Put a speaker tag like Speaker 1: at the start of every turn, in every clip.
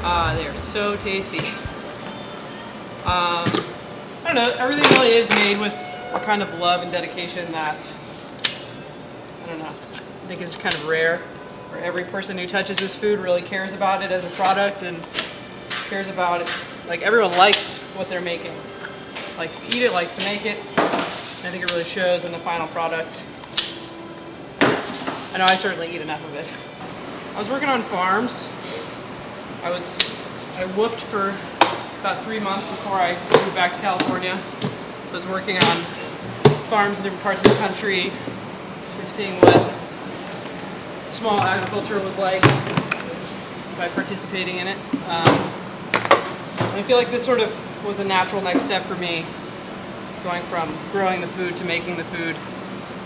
Speaker 1: They are so tasty. I don't know, everything really is made with a kind of love and dedication that, I don't know, I think is kind of rare. Where every person who touches this food really cares about it as a product and cares about it. Like, everyone likes what they're making. Likes to eat it, likes to make it. I think it really shows in the final product. I know I certainly eat enough of it. I was working on farms. I woofed for about 3 months before I moved back to California. So I was working on farms in different parts of the country, sort of seeing what small agriculture was like by participating in it. I feel like this sort of was a natural next step for me, going from growing the food to making the food,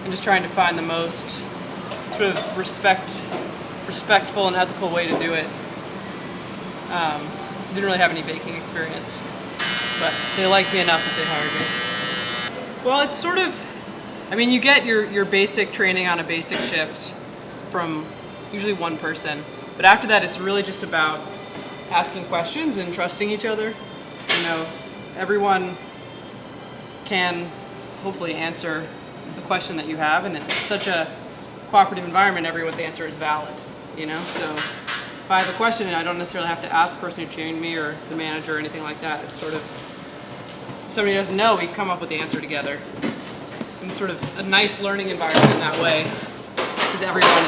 Speaker 1: and just trying to find the most sort of respectful and ethical way to do it. Didn't really have any baking experience, but they liked me enough that they hired me. Well, it's sort of, I mean, you get your basic training on a basic shift from usually one person, but after that it's really just about asking questions and trusting each other. You know, everyone can hopefully answer the question that you have, and it's such a cooperative environment, everyone's answer is valid, you know? So if I have a question, I don't necessarily have to ask the person who trained me or the manager or anything like that. It's sort of, if somebody doesn't know, we come up with the answer together. And it's sort of a nice learning environment in that way, because everyone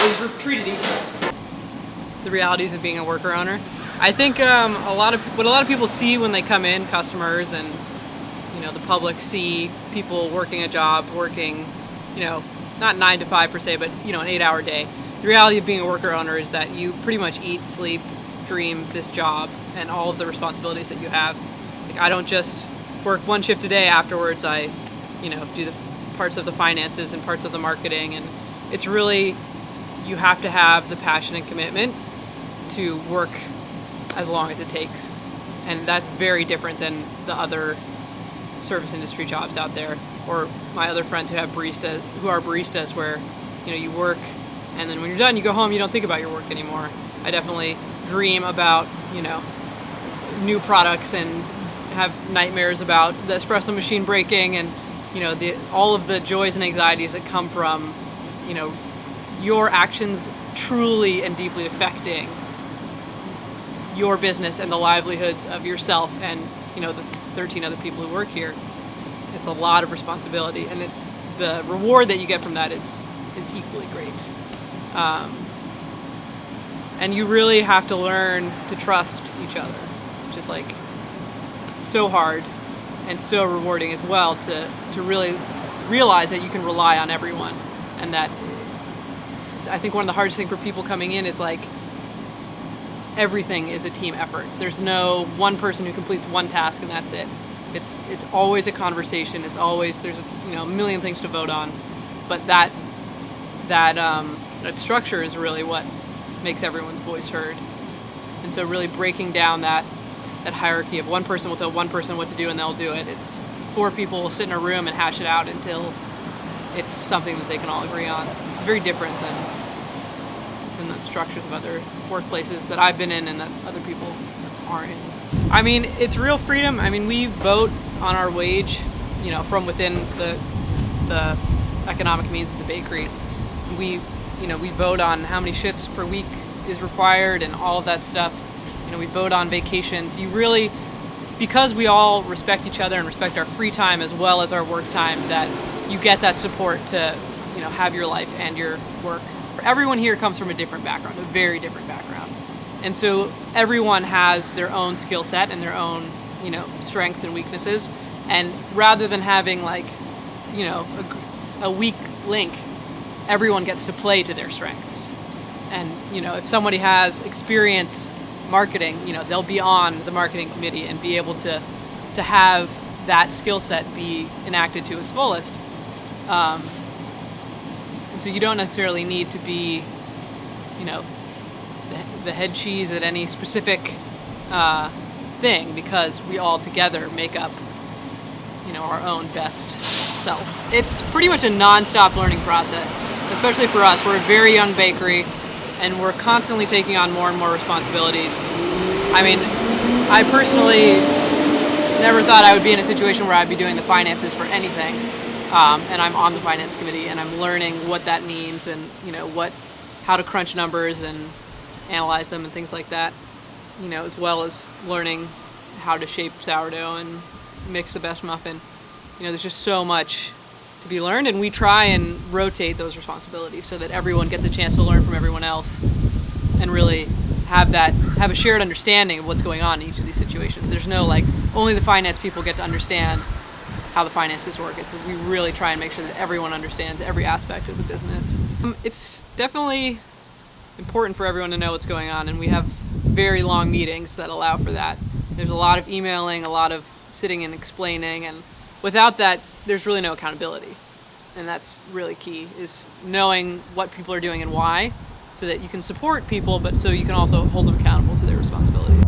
Speaker 1: is treated equal. The realities of being a worker owner. I think what a lot of people see when they come in, customers and, you know, the public see people working a job, working, you know, not 9 to 5 per se, but, you know, an 8-hour day. The reality of being a worker owner is that you pretty much eat, sleep, dream this job and all of the responsibilities that you have. Like, I don't just work one shift a day. Afterwards, I, you know, do the parts of the finances and parts of the marketing, and it's really, you have to have the passion and commitment to work as long as it takes. And that's very different than the other service industry jobs out there, or my other friends who are baristas, where, you know, you work and then when you're done, you go home, you don't think about your work anymore. I definitely dream about, you know, new products and have nightmares about the espresso machine breaking and, you know, all of the joys and anxieties that come from, you know, your actions truly and deeply affecting your business and the livelihoods of yourself and, you know, the 13 other people who work here. It's a lot of responsibility, and the reward that you get from that is equally great. And you really have to learn to trust each other, which is like so hard and so rewarding as well, to really realize that you can rely on everyone. And that, I think one of the hardest things for people coming in is like, everything is a team effort. There's no one person who completes one task and that's it. It's always a conversation. It's always, there's, you know, a million things to vote on, but that structure is really what makes everyone's voice heard. And so really breaking down that hierarchy of one person will tell one person what to do and they'll do it. It's 4 people will sit in a room and hash it out until it's something that they can all agree on. It's very different than the structures of other workplaces that I've been in and that other people aren't in. I mean, it's real freedom. I mean, we vote on our wage, you know, from within the economic means of the bakery. We vote on how many shifts per week is required and all of that stuff. You know, we vote on vacations. You really, because we all respect each other and respect our free time as well as our work time, that you get that support to, you know, have your life and your work. Everyone here comes from a different background, a very different background. And so everyone has their own skill set and their own, you know, strengths and weaknesses. And rather than having like, you know, a weak link, everyone gets to play to their strengths. And, you know, if somebody has experience marketing, you know, they'll be on the marketing committee and be able to have that skill set be enacted to its fullest. And so you don't necessarily need to be, you know, the head cheese at any specific thing, because we all together make up, you know, our own best self. It's pretty much a non-stop learning process, especially for us. We're a very young bakery, and we're constantly taking on more and more responsibilities. I mean, I personally never thought I would be in a situation where I'd be doing the finances for anything, and I'm on the finance committee, and I'm learning what that means, and how to crunch numbers and analyze them and things like that, as well as learning how to shape sourdough and mix the best muffin. There's just so much to be learned, and we try and rotate those responsibilities so that everyone gets a chance to learn from everyone else and really have a shared understanding of what's going on in each of these situations. There's no only the finance people get to understand how the finances work. We really try and make sure that everyone understands every aspect of the business. It's definitely important for everyone to know what's going on, and we have very long meetings that allow for that. There's a lot of emailing, a lot of sitting and explaining, and without that, there's really no accountability. And that's really key, is knowing what people are doing and why, so that you can support people, but so you can also hold them accountable to their responsibility.